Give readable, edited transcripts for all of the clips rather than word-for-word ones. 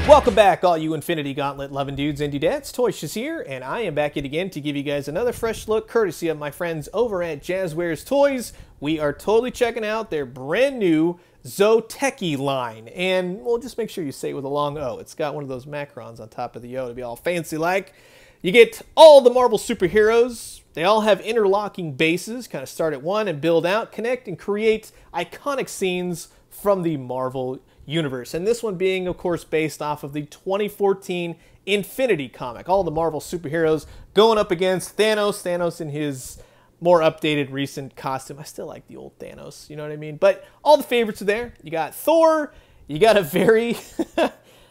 Welcome back, all you Infinity Gauntlet loving dudes and dudettes. Toys here, and I am back yet again to give you guys another fresh look courtesy of my friends over at Jazwares Toys. We are totally checking out their brand new ZŌTEKI line, and we'll just make sure you say it with a long O. It's got one of those macrons on top of the O to be all fancy like. You get all the Marvel superheroes. They all have interlocking bases, kind of start at one and build out, connect, and create iconic scenes from the Marvel universe. And this one being, of course, based off of the 2014 Infinity comic. All the Marvel superheroes going up against Thanos. Thanos in his more updated recent costume. I still like the old Thanos, you know what I mean? But all the favorites are there. You got Thor. You got a very,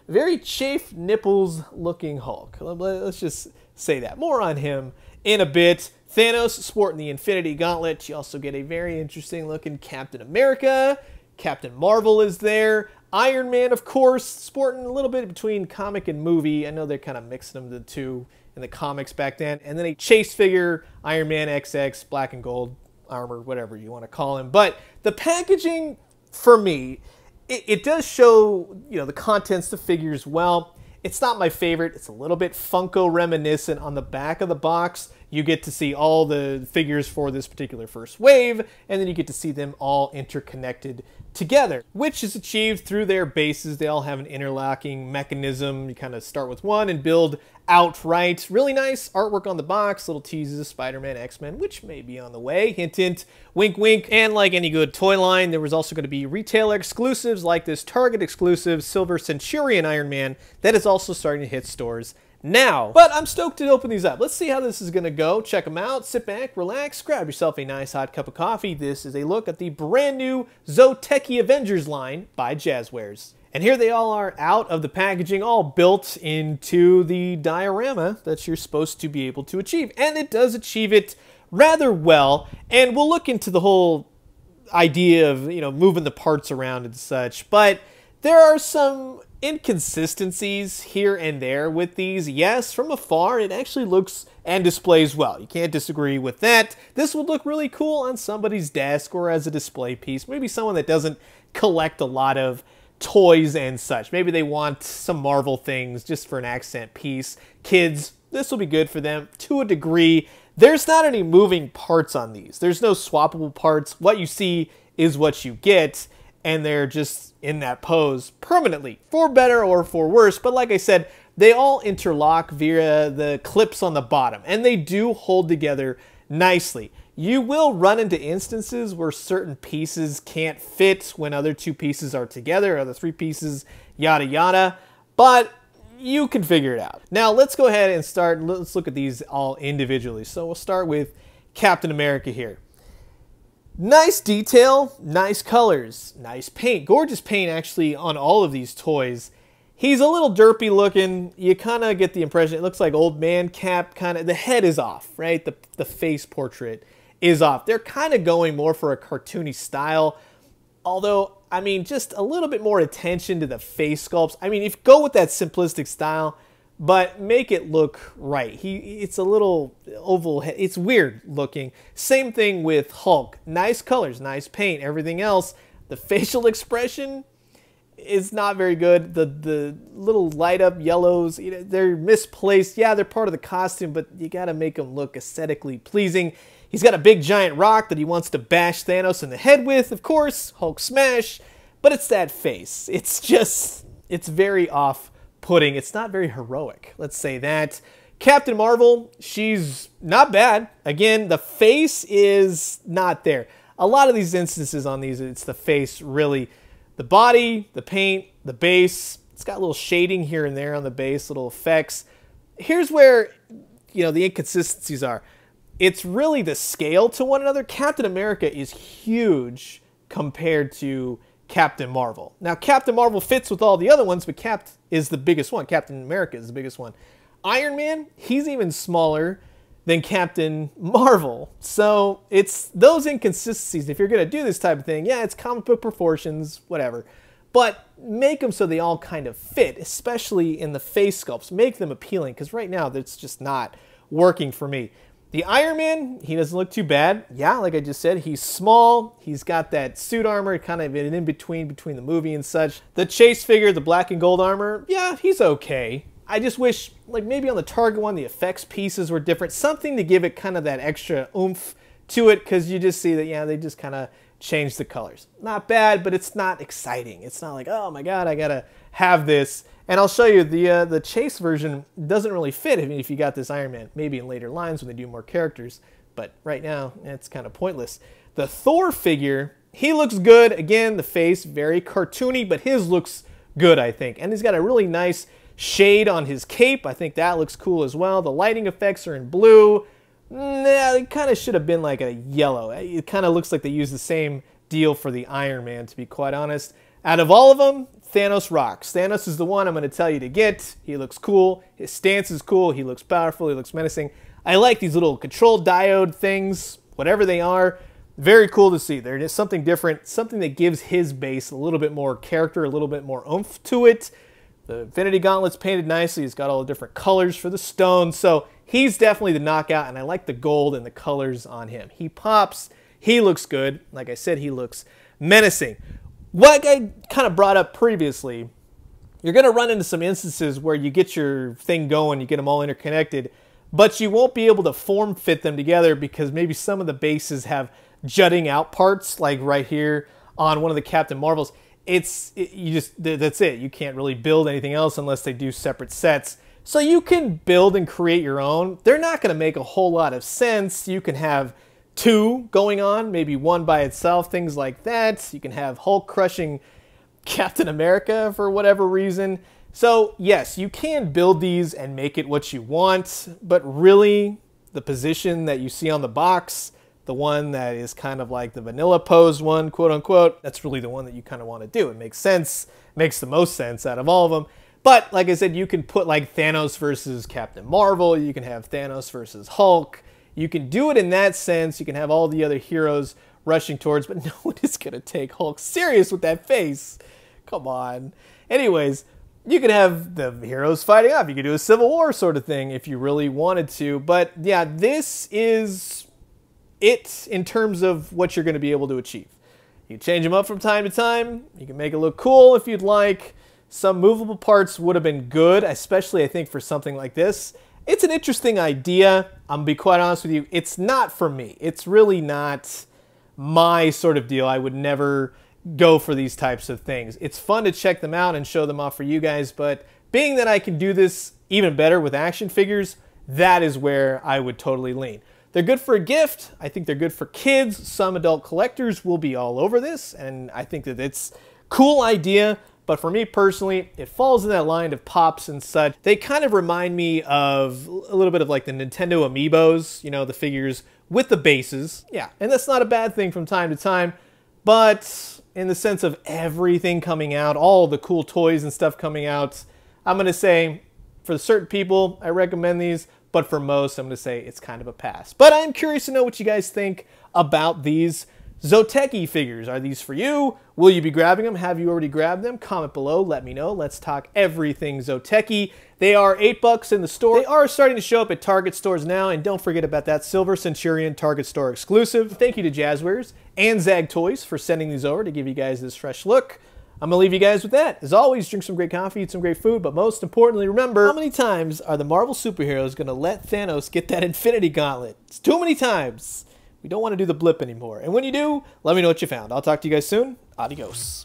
very chafed nipples looking Hulk. Let's just say that. More on him in a bit. Thanos sporting the Infinity Gauntlet. You also get a very interesting looking Captain America. Captain Marvel is there. Iron Man, of course, sporting a little bit between comic and movie. I know they're kind of mixing them the two in the comics back then. And then a chase figure, Iron Man XX, black and gold armor, whatever you want to call him. But the packaging, for me, it does show, you know, the contents, the figures well. It's not my favorite. It's a little bit Funko reminiscent. On the back of the box, you get to see all the figures for this particular first wave, and then you get to see them all interconnected together, which is achieved through their bases. They all have an interlocking mechanism. You kind of start with one and build outright. Really nice artwork on the box, little teases, Spider-Man, X-Men, which may be on the way. Hint, hint, wink, wink. And like any good toy line, there was also going to be retailer exclusives like this Target exclusive Silver Centurion Iron Man that is also starting to hit stores now. But I'm stoked to open these up. Let's see how this is going to go. Check them out. Sit back, relax, grab yourself a nice hot cup of coffee. This is a look at the brand new ZŌTEKI Avengers line by Jazwares. And here they all are out of the packaging, all built into the diorama that you're supposed to be able to achieve. And it does achieve it rather well. And we'll look into the whole idea of, you know, moving the parts around and such. But there are some inconsistencies here and there with these. Yes, from afar, it actually looks and displays well. You can't disagree with that. This would look really cool on somebody's desk or as a display piece. Maybe someone that doesn't collect a lot of toys and such. Maybe they want some Marvel things just for an accent piece. Kids, this will be good for them to a degree. There's not any moving parts on these. There's no swappable parts. What you see is what you get, and they're just in that pose permanently, for better or for worse. But like I said, they all interlock via the clips on the bottom, and they do hold together nicely. You will run into instances where certain pieces can't fit when other two pieces are together, other three pieces, yada yada, but you can figure it out. Now let's go ahead and start. Let's look at these all individually. So we'll start with Captain America here. Nice detail, nice colors, nice paint. Gorgeous paint actually on all of these toys. He's a little derpy looking. You kind of get the impression it looks like old man Cap, kind of. The head is off, right? The face portrait is off. They're kind of going more for a cartoony style. Although, I mean, just a little bit more attention to the face sculpts. I mean, if you go with that simplistic style, but make it look right. It's a little oval head. It's weird looking. Same thing with Hulk. Nice colors, nice paint, everything else. The facial expression is not very good. The little light up yellows, you know, they're misplaced. Yeah, they're part of the costume, but you got to make them look aesthetically pleasing. He's got a big giant rock that he wants to bash Thanos in the head with, of course. Hulk smash. But it's that face. It's just, it's very off-putting. It's not very heroic, let's say that. Captain Marvel, she's not bad. Again, the face is not there. A lot of these instances on these, it's the face, really. The body, the paint, the base. It's got a little shading here and there on the base, little effects. Here's where, you know, the inconsistencies are. It's really the scale to one another. Captain America is huge compared to Captain Marvel. Now, Captain Marvel fits with all the other ones, but Cap is the biggest one. Captain America is the biggest one. Iron Man, he's even smaller than Captain Marvel. So it's those inconsistencies. If you're going to do this type of thing, yeah, it's comic book proportions, whatever. But make them so they all kind of fit, especially in the face sculpts. Make them appealing, because right now that's just not working for me. The Iron Man, he doesn't look too bad. Yeah, like I just said, he's small. He's got that suit armor, kind of an in-between between the movie and such. The Chase figure, the black and gold armor, yeah, he's okay. I just wish, like maybe on the Target one, the effects pieces were different. Something to give it kind of that extra oomph to it, because you just see that, yeah, they just kind of changed the colors. Not bad, but it's not exciting. It's not like, oh my God, I gotta have this. And I'll show you the Chase version doesn't really fit if you got this Iron Man. Maybe in later lines when they do more characters, but right now it's kind of pointless. The Thor figure, he looks good. Again, the face very cartoony, but his looks good, I think. And he's got a really nice shade on his cape. I think that looks cool as well. The lighting effects are in blue. Nah, it kind of should have been like a yellow. It kind of looks like they used the same deal for the Iron Man, to be quite honest. Out of all of them, Thanos rocks. Thanos is the one I'm going to tell you to get. He looks cool. His stance is cool. He looks powerful. He looks menacing. I like these little control diode things, whatever they are. Very cool to see. They're just something different, something that gives his base a little bit more character, a little bit more oomph to it. The Infinity Gauntlet's painted nicely. He's got all the different colors for the stones. So he's definitely the knockout, and I like the gold and the colors on him. He pops. He looks good. Like I said, he looks menacing. What I kind of brought up previously, you're going to run into some instances where you get your thing going, you get them all interconnected, but you won't be able to form fit them together because maybe some of the bases have jutting out parts, like right here on one of the Captain Marvels. That's it. You can't really build anything else unless they do separate sets. So you can build and create your own. They're not going to make a whole lot of sense. You can have two going on, maybe one by itself, things like that. You can have Hulk crushing Captain America for whatever reason. So yes, you can build these and make it what you want, but really the position that you see on the box, the one that is kind of like the vanilla pose one, quote unquote, that's really the one that you kind of want to do. It makes sense, makes the most sense out of all of them. But like I said, you can put like Thanos versus Captain Marvel, you can have Thanos versus Hulk. You can do it in that sense. You can have all the other heroes rushing towards, but no one is going to take Hulk serious with that face. Come on. Anyways, you could have the heroes fighting off. You could do a Civil War sort of thing if you really wanted to. But yeah, this is it in terms of what you're going to be able to achieve. You can change them up from time to time. You can make it look cool if you'd like. Some movable parts would have been good, especially I think for something like this. It's an interesting idea. I'm going to be quite honest with you. It's not for me. It's really not my sort of deal. I would never go for these types of things. It's fun to check them out and show them off for you guys, but being that I can do this even better with action figures, that is where I would totally lean. They're good for a gift. I think they're good for kids. Some adult collectors will be all over this, and I think that it's a cool idea. But for me personally, it falls in that line of pops and such. They kind of remind me of a little bit of like the Nintendo Amiibos, you know, the figures with the bases. Yeah, and that's not a bad thing from time to time. But in the sense of everything coming out, all the cool toys and stuff coming out, I'm going to say for certain people, I recommend these. But for most, I'm going to say it's kind of a pass. But I'm curious to know what you guys think about these ZŌTEKI figures. Are these for you? Will you be grabbing them? Have you already grabbed them? Comment below. Let me know. Let's talk everything ZŌTEKI. They are $8 in the store. They are starting to show up at Target stores now. And don't forget about that Silver Centurion Target store exclusive. Thank you to Jazwares and ZAG Toys for sending these over to give you guys this fresh look. I'm going to leave you guys with that. As always, drink some great coffee, eat some great food, but most importantly, remember, how many times are the Marvel superheroes going to let Thanos get that Infinity Gauntlet? It's too many times. We don't want to do the blip anymore. And when you do, let me know what you found. I'll talk to you guys soon. Adios.